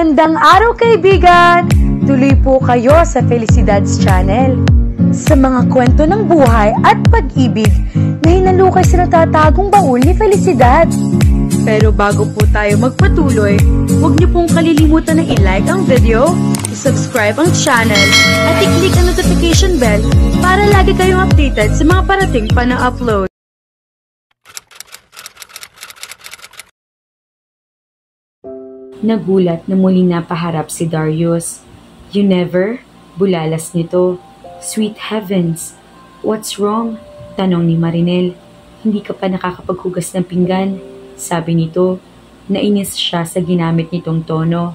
Magandang araw kaibigan! Tuloy po kayo sa Felicidad's Channel. Sa mga kwento ng buhay at pag-ibig na hinalukay sa natatagong baul ni Felicidad. Pero bago po tayo magpatuloy, huwag niyo pong kalilimutan na i-like ang video, i-subscribe ang channel, at i-click ang notification bell para lagi kayong updated sa mga parating pa na upload. Nagulat na muling napaharap si Darius. "You never?" Bulalas nito. "Sweet heavens! What's wrong?" Tanong ni Marinel. "Hindi ka pa nakakapaghugas ng pinggan," sabi nito. Nainis siya sa ginamit nitong tono.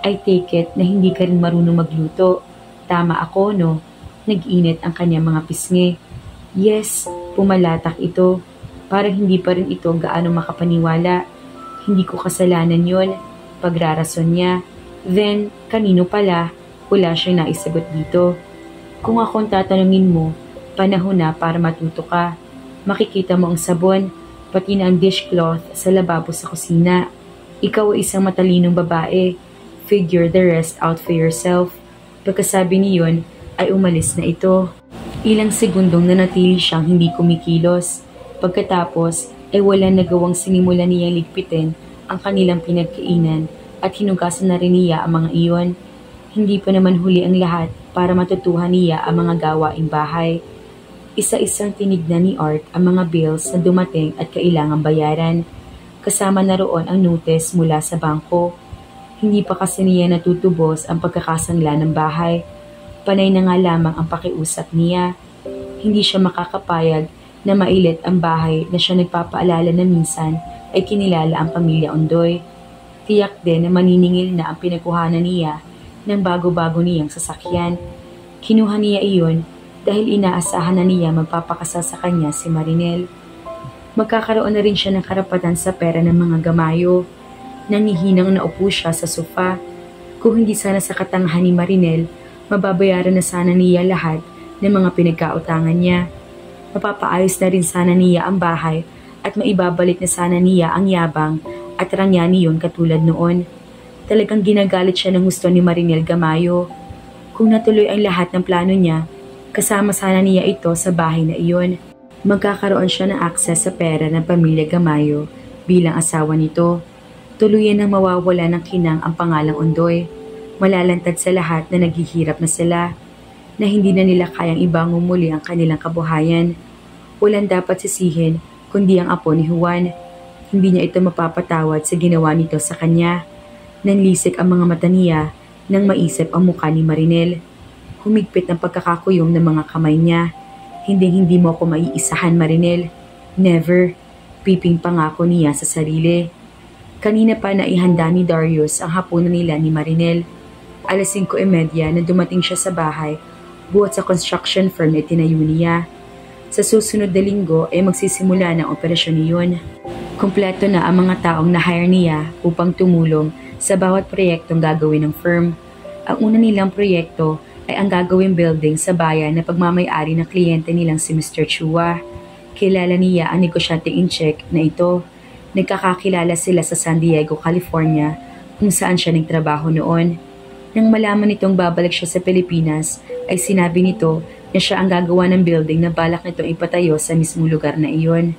"I take it na hindi ka rin marunong magluto. Tama ako, no?" Nag-init ang kanyang mga pisngi. "Yes," pumalatak ito. Parang hindi pa rin ito gaano makapaniwala. "Hindi ko kasalanan yon," pagrarason niya. Then, kanino pala? Wala siyang naisagot dito. "Kung akong tatanungin mo, panahon na para matuto ka. Makikita mo ang sabon, pati na ang dishcloth sa lababo sa kusina. Ikaw ay isang matalinong babae. Figure the rest out for yourself." Pagkasabi niyon, ay umalis na ito. Ilang segundong nanatili siyang hindi kumikilos. Pagkatapos, ay walang nagawang sinimulan niyang ligpitin ang kanilang pinagkainan at hinugasan na rin niya ang mga iyon. Hindi pa naman huli ang lahat para matutuhan niya ang mga gawaing bahay. Isa-isang tinignan ni Art ang mga bills na dumating at kailangang bayaran. Kasama na roon ang notice mula sa bangko. Hindi pa kasi niya natutubos ang pagkakasangla ng bahay. Panay na nga lamang ang pakiusap niya. Hindi siya makakapayag na mailit ang bahay na siya nagpapaalala na minsan ay kinilala ang pamilya Ondoy. Tiyak din na maniningil na ang pinagkuhanan niya ng bago-bago niyang sasakyan. Kinuha niya iyon dahil inaasahan na niya magpapakasal sa kanya si Marinel. Magkakaroon na rin siya ng karapatan sa pera ng mga gamayo. Nangihinang naupo siya sa sofa. Kung hindi sana sa katangahan ni Marinel, mababayaran na sana niya lahat ng mga pinagkautangan niya. Mapapaayos na rin sana niya ang bahay at maibabalik na sana niya ang yabang at rangya niyon katulad noon. Talagang ginagalit siya ng gusto ni Marinel Gamayo. Kung natuloy ang lahat ng plano niya, kasama sana niya ito sa bahay na iyon. Magkakaroon siya ng akses sa pera ng pamilya Gamayo bilang asawa nito. Tuluyan nang mawawala ng kinang ang pangalang Ondoy. Malalantad sa lahat na naghihirap na sila, na hindi na nila kayang ibangon muli ang kanilang kabuhayan. Walang dapat sisihin kundi ang apo ni Juan. Hindi niya ito mapapatawad sa ginawa nito sa kanya. Nanlisik ang mga mata niya nang maisip ang mukha ni Marinel. Humigpit ang pagkakakuyom ng mga kamay niya. Hindi mo ako maiisahan, Marinel. Never. Piping pangako niya sa sarili. Kanina pa naihanda ni Darius ang hapunan nila ni Marinel. 5:30 na dumating siya sa bahay buhat sa construction firm na itinayo niya. Sa susunod na linggo ay magsisimula ng operasyon niyon. Kumpleto na ang mga taong na-hire niya upang tumulong sa bawat proyektong gagawin ng firm. Ang una nilang proyekto ay ang gagawing building sa bayan na pagmamay-ari ng kliyente nilang si Mr. Chua. Kilala niya ang negosyante-in-check na ito. Nagkakakilala sila sa San Diego, California, kung saan siya nagtrabaho noon. Nang malaman nitong babalik siya sa Pilipinas, ay sinabi nito na siya ang gagawa ng building na balak nitong ipatayo sa mismong lugar na iyon.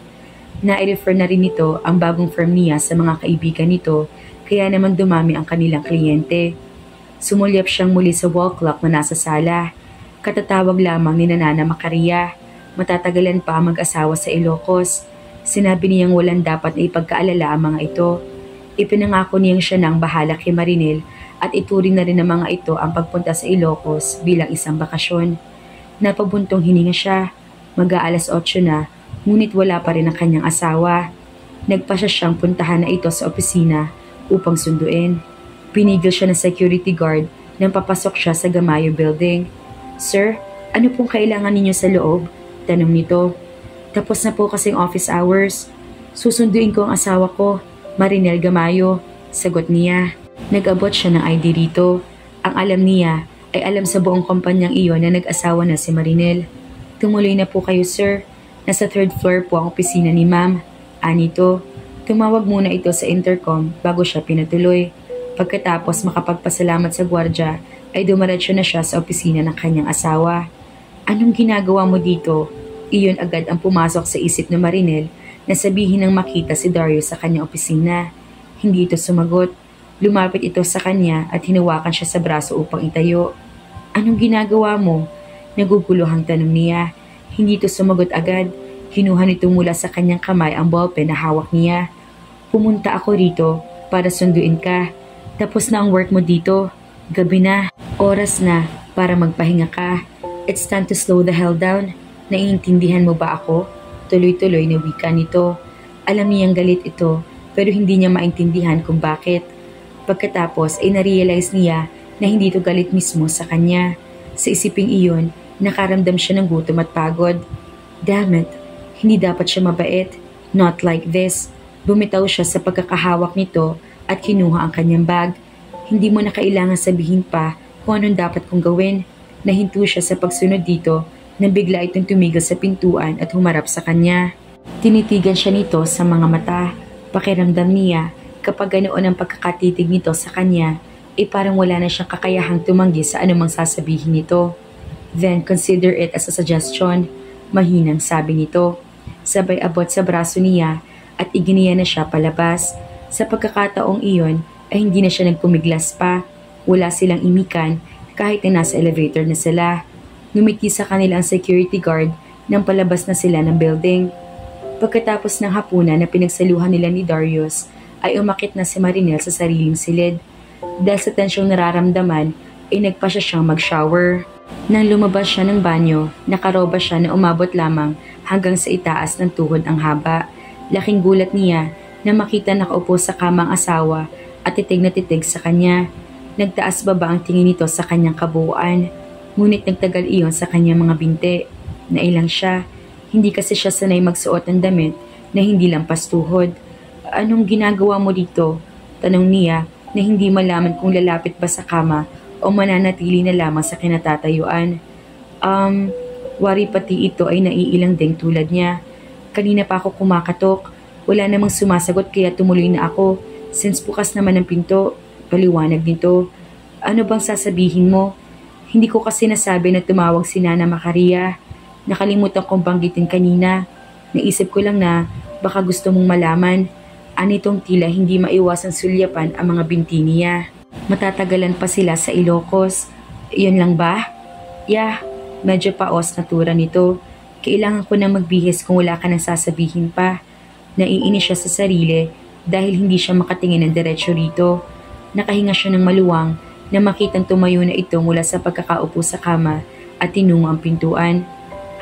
Na-refer na rin nito ang bagong firm niya sa mga kaibigan nito, kaya naman dumami ang kanilang kliyente. Sumulyap siyang muli sa wall clock na nasa sala. Katatawag lamang ni Nana Macaria. Matatagalan pa ang mag-asawa sa Ilocos. Sinabi niyang walang dapat na ipagkaalala ang mga ito. Ipinangako niyang siya nang bahala kay Marinel at ituring na rin ng mga ito ang pagpunta sa Ilocos bilang isang bakasyon. Napabuntong hininga siya. Mag-aalas 8 na, ngunit wala pa rin ang kanyang asawa. Nagpasya siyang puntahan na ito sa opisina upang sunduin. Pinigil siya ng security guard nang papasok siya sa Gamayo Building. "Sir, ano pong kailangan ninyo sa loob?" tanong nito. "Tapos na po kasing office hours. Susunduin ko ang asawa ko, Marinel Gamayo," sagot niya. Nag-abot siya ng ID rito. Ang alam niya ay alam sa buong kumpanyang iyon na nag-asawa na si Marinel. "Tumuloy na po kayo, sir. Nasa 3rd floor po ang opisina ni ma'am." Anito, tumawag muna ito sa intercom bago siya pinatuloy. Pagkatapos makapagpasalamat sa gwardya, ay dumiretso na siya sa opisina ng kanyang asawa. Anong ginagawa mo dito? Iyon agad ang pumasok sa isip ni Marinel na sabihin ng makita si Darius sa kanyang opisina. Hindi ito sumagot. Lumapit ito sa kanya at hinawakan siya sa braso upang itayo. Anong ginagawa mo? Naguguluhang tanong niya. Hindi ito sumagot agad. Kinuha nito mula sa kanyang kamay ang ballpen na hawak niya. Pumunta ako rito para sunduin ka. Tapos na ang work mo dito. Gabi na. Oras na para magpahinga ka. It's time to slow the hell down. Naiintindihan mo ba ako? Tuloy-tuloy na wika nito. Alam niyang galit ito pero hindi niya maintindihan kung bakit. Pagkatapos ay narealize niya na hindi ito galit mismo sa kanya. Sa isiping iyon, nakaramdam siya ng gutom at pagod. Damn it, hindi dapat siya mabait. Not like this. Bumitaw siya sa pagkakahawak nito at kinuha ang kanyang bag. Hindi mo na kailangan sabihin pa kung anong dapat kong gawin. Nahinto siya sa pagsunod dito nang bigla itong tumigil sa pintuan at humarap sa kanya. Tinitigan siya nito sa mga mata. Pakiramdam niya kapag ganoon ang pagkakatitig nito sa kanya, parang wala na siyang kakayahang tumanggi sa anumang sasabihin nito. Then consider it as a suggestion, mahinang sabi nito. Sabay abot sa braso niya at iginiya na siya palabas. Sa pagkakataong iyon ay hindi na siya nagpumiglas pa. Wala silang imikan kahit na nasa elevator na sila. Ngumiti sa kanila ang security guard nang palabas na sila ng building. Pagkatapos ng hapunan na pinagsaluhan nila ni Darius, ay umakit na si Marinel sa sariling silid. Dahil sa tensyong nararamdaman, ay nagpa siyang mag-shower. Nang lumabas siya ng banyo, nakaroba siya na umabot lamang hanggang sa itaas ng tuhod ang haba. Laking gulat niya na makita nakaupo sa kamang asawa at titig na titig sa kanya. Nagtaas baba ang tingin nito sa kanyang kabuuan. Ngunit nagtagal iyon sa kanyang mga binti. Nailang siya. Hindi kasi siya sanay magsuot ng damit na hindi lampas tuhod. Anong ginagawa mo dito? Tanong niya na hindi malaman kung lalapit ba sa kama o mananatili na lamang sa kinatatayuan. Wari pati ito ay naiilang ding tulad niya. Kanina pa ako kumakatok. Wala namang sumasagot kaya tumuloy na ako. Since bukas naman ang pinto, paliwanag nito. Ano bang sasabihin mo? Hindi ko kasi nasabi na tumawag si Nana Macaria. Nakalimutan kong banggitin kanina. Naisip ko lang na baka gusto mong malaman. Anitong tila hindi maiwasang sulyapan ang mga binti niya. Matatagalan pa sila sa Ilocos. Iyon lang ba? Yeah, medyo paos na tura nito. Kailangan ko na magbihis kung wala ka nang sasabihin pa. Naiinis siya sa sarili dahil hindi siya makatingin ng diretsyo rito. Nakahinga siya ng maluwang na makitang tumayo na ito mula sa pagkakaupo sa kama at tinungo ang pintuan.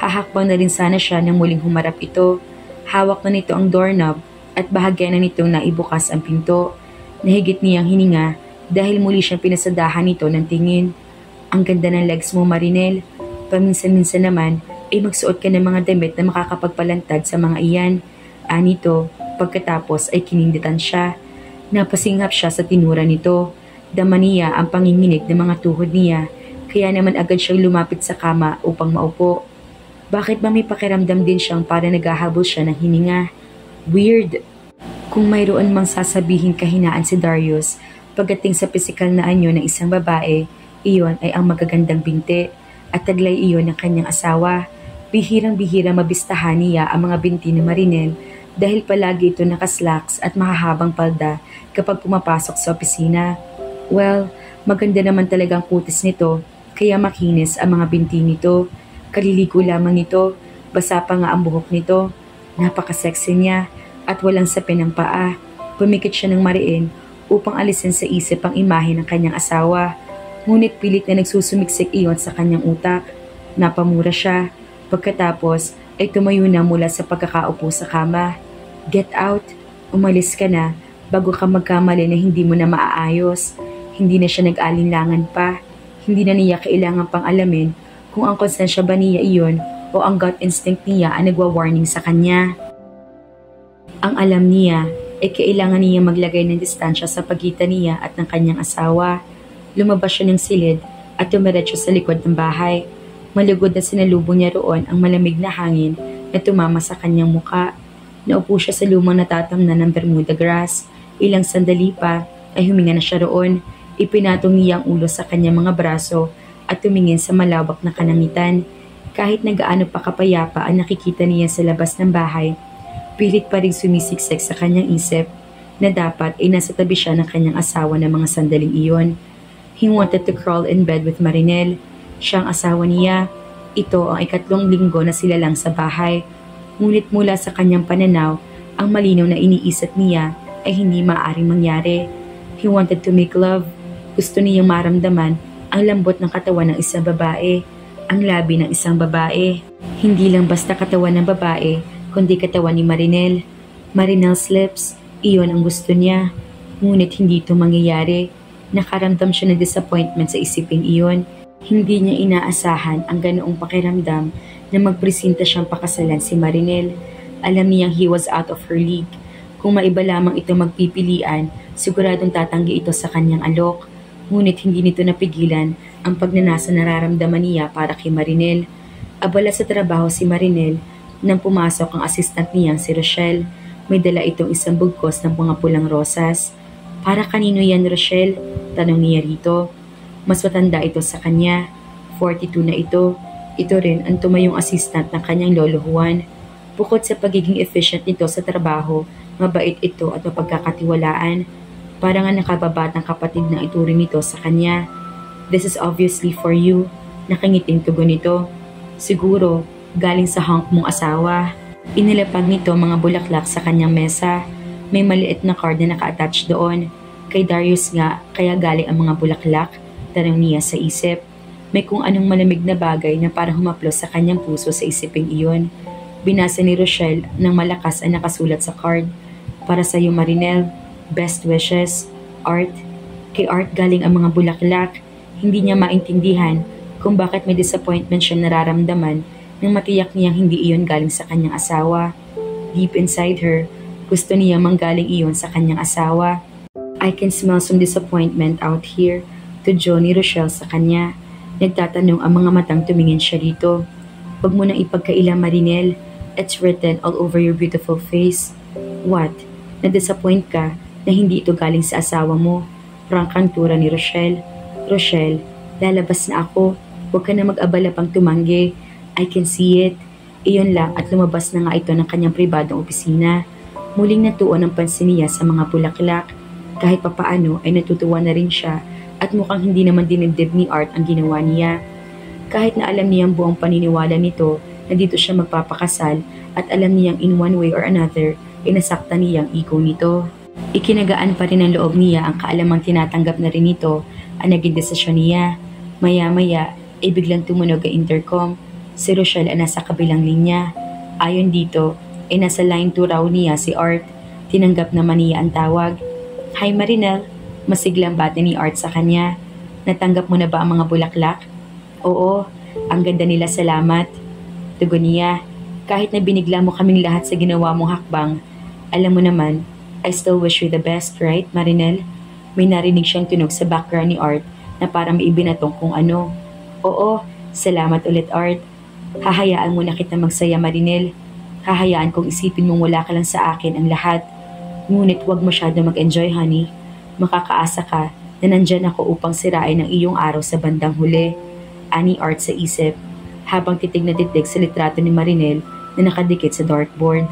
Hahakbang na rin sana siya nang muling humarap ito. Hawak na nito ang doorknob at bahagya na nitong naibukas ang pinto. Nahigit niyang hininga dahil muli siyang pinasadahan nito ng tingin. Ang ganda ng legs mo, Marinel. Paminsan-minsan naman ay magsuot ka ng mga damit na makakapagpalantad sa mga iyan. Anito, pagkatapos ay kininditan siya. Napasinghap siya sa tinura nito. Dama niya ang panginginig ng mga tuhod niya, kaya naman agad siyang lumapit sa kama upang maupo. Bakit ba may pakiramdam din siyang para naghahabol siya ng hininga? Weird. Kung mayroon mang sasabihin kahinaan si Darius, pagdating sa pisikal na anyo ng isang babae, iyon ay ang magagandang binti at taglay iyon ng kanyang asawa. Bihirang-bihirang mabistahan niya ang mga binti ni Marinel dahil palagi ito nakaslacks at mahahabang palda kapag pumapasok sa opisina. Well, maganda naman talagang kutis nito, kaya makinis ang mga binti nito. Kaliligo lamang nito, basa pa nga ang buhok nito. Napaka-sexy niya at walang sapin ng paa. Pumikit siya ng mariin upang alisin sa isip ang imahe ng kanyang asawa. Ngunit pilit na nagsusumiksik iyon sa kanyang utak. Napamura siya. Pagkatapos ay tumayo na mula sa pagkakaupo sa kama. Get out! Umalis ka na bago ka magkamali na hindi mo na maaayos. Hindi na siya nag-alinlangan pa. Hindi na niya kailangan pang alamin kung ang konsensya ba niya iyon o ang gut instinct niya ang nagwa-warning sa kanya. Ang alam niya ay kailangan niya maglagay ng distansya sa pagitan niya at ng kanyang asawa. Lumabas siya ng silid at tumiretso sa likod ng bahay. Malugod na sinalubong niya roon ang malamig na hangin na tumama sa kanyang muka. Naupo siya sa lumang natatamnan ng Bermuda grass. Ilang sandali pa ay huminga na siya roon. Ipinatong niya ang ulo sa kanyang mga braso at tumingin sa malawak na kalangitan. Kahit na gaano pa kapayapa ang nakikita niya sa labas ng bahay, pilit pa rin sumisiksik sa kanyang isip na dapat ay nasa tabi siya ng kanyang asawa ng mga sandaling iyon. He wanted to crawl in bed with Marinel. Siyang asawa niya. Ito ang 3 linggo na sila lang sa bahay. Ngunit mula sa kanyang pananaw, ang malinaw na iniisip niya ay hindi maaaring mangyari. He wanted to make love. Gusto niyang maramdaman ang lambot ng katawan ng isang babae, ang labi ng isang babae. Hindi lang basta katawan ng babae, kundi katawan ni Marinel. Marinel's lips, iyon ang gusto niya. Ngunit hindi ito mangyayari. Nakaramdam siya ng disappointment sa isiping iyon. Hindi niya inaasahan ang ganoong pakiramdam na magpresenta siyang pakasalan si Marinel. Alam niyang he was out of her league. Kung maiba lamang ito magpipilian, siguradong tatanggi ito sa kanyang alok. Ngunit hindi nito napigilan ang pagnanasa nararamdaman niya para kay Marinel. Abala sa trabaho si Marinel nang pumasok ang assistant niyang si Rochelle. May dala itong isang bugkos ng mga pulang rosas. Para kanino yan, Rochelle? Tanong niya rito. Mas matanda ito sa kanya. 42 na ito. Ito rin ang tumayong assistant ng kanyang lolo Juan. Bukod sa pagiging efficient nito sa trabaho, mabait ito at mapagkakatiwalaan. Parang ang nakababatang kapatid na ituring nito sa kanya. This is obviously for you. Nakangiting tugon nito. Siguro, galing sa hunk mong asawa. Inilapag nito mga bulaklak sa kanyang mesa. May maliit na card na naka-attach doon. Kay Darius nga, kaya galing ang mga bulaklak. Tanong niya sa isip. May kung anong malamig na bagay na parang humaplos sa kanyang puso sa isiping iyon. Binasa ni Rochelle ng malakas ang nakasulat sa card. Para sa iyo, Marinel. Best wishes. Art. Kay Art galing ang mga bulaklak. Hindi niya maintindihan kung bakit may disappointment siya nararamdaman nang matiyak niyang hindi iyon galing sa kanyang asawa. Deep inside her, gusto niya manggaling iyon sa kanyang asawa. I can smell some disappointment out here, to Johnny Rochelle sa kanya. Nagtatanong ang mga matang tumingin siya dito. Huwag mo nang ipagkaila, Marinel. It's written all over your beautiful face. What? Na-disappoint ka na hindi ito galing sa asawa mo? Prangkang tura ni Rochelle. Rochelle, lalabas na ako. Huwag ka na mag-abala pang tumanggi. I can see it. Iyon lang at lumabas na nga ito ng kanyang pribadong opisina. Muling natuon ang pansin niya sa mga bulaklak. Kahit papaano ay natutuwa na rin siya at mukhang hindi naman dinibdib ni Art ang ginawa niya. Kahit na alam niyang buong paniniwala nito na dito siya magpapakasal at alam niyang in one way or another ay nasaktan niyang ego nito. Ikinagaan pa rin ang loob niya ang kaalamang tinatanggap na rin nito ang naging desisyon niya. Maya-maya ay biglang tumunog ang intercom. Si Rochelle ay nasa kabilang linya. Ayon dito ay nasa line 2 raw niya si Art. Tinanggap naman niya ang tawag. Hi Marinel, masiglang bati ni Art sa kanya. Natanggap mo na ba ang mga bulaklak? Oo, ang ganda nila, salamat. Tugon niya, kahit na binigla mo kaming lahat sa ginawa mong hakbang, alam mo naman, I still wish you the best, right, Marinel? May narinig siyang tunog sa background ni Art na parang may ibinatong kung ano. Oo, salamat ulit, Art. Hahayaan mo na kita magsaya, Marinel. Hahayaan kong isipin mong wala ka lang sa akin ang lahat. Ngunit huwag masyado mag-enjoy, honey. Makakaasa ka na nandyan ako upang sirain ang iyong araw sa bandang huli. Ani Art sa isip, habang titig na titig sa litrato ni Marinel na nakadikit sa dartboard.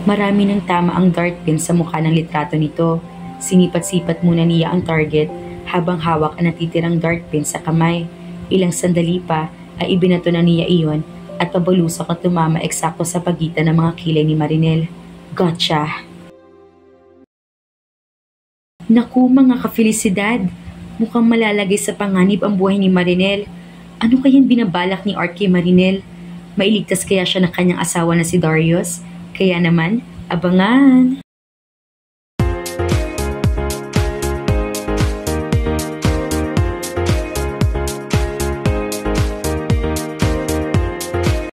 Marami ng tama ang dart pin sa mukha ng litrato nito. Sinipat-sipat muna niya ang target habang hawak ang natitirang dart pin sa kamay. Ilang sandali pa ay ibinato na niya iyon at pabalusok at tumama eksakto sa pagitan ng mga kilay ni Marinel. Gotcha! Naku mga kafelisidad! Mukhang malalagay sa panganib ang buhay ni Marinel. Ano kayang binabalak ni Art kay Marinel? Mailigtas kaya siya ng kanyang asawa na si Darius? Kaya naman, abangan!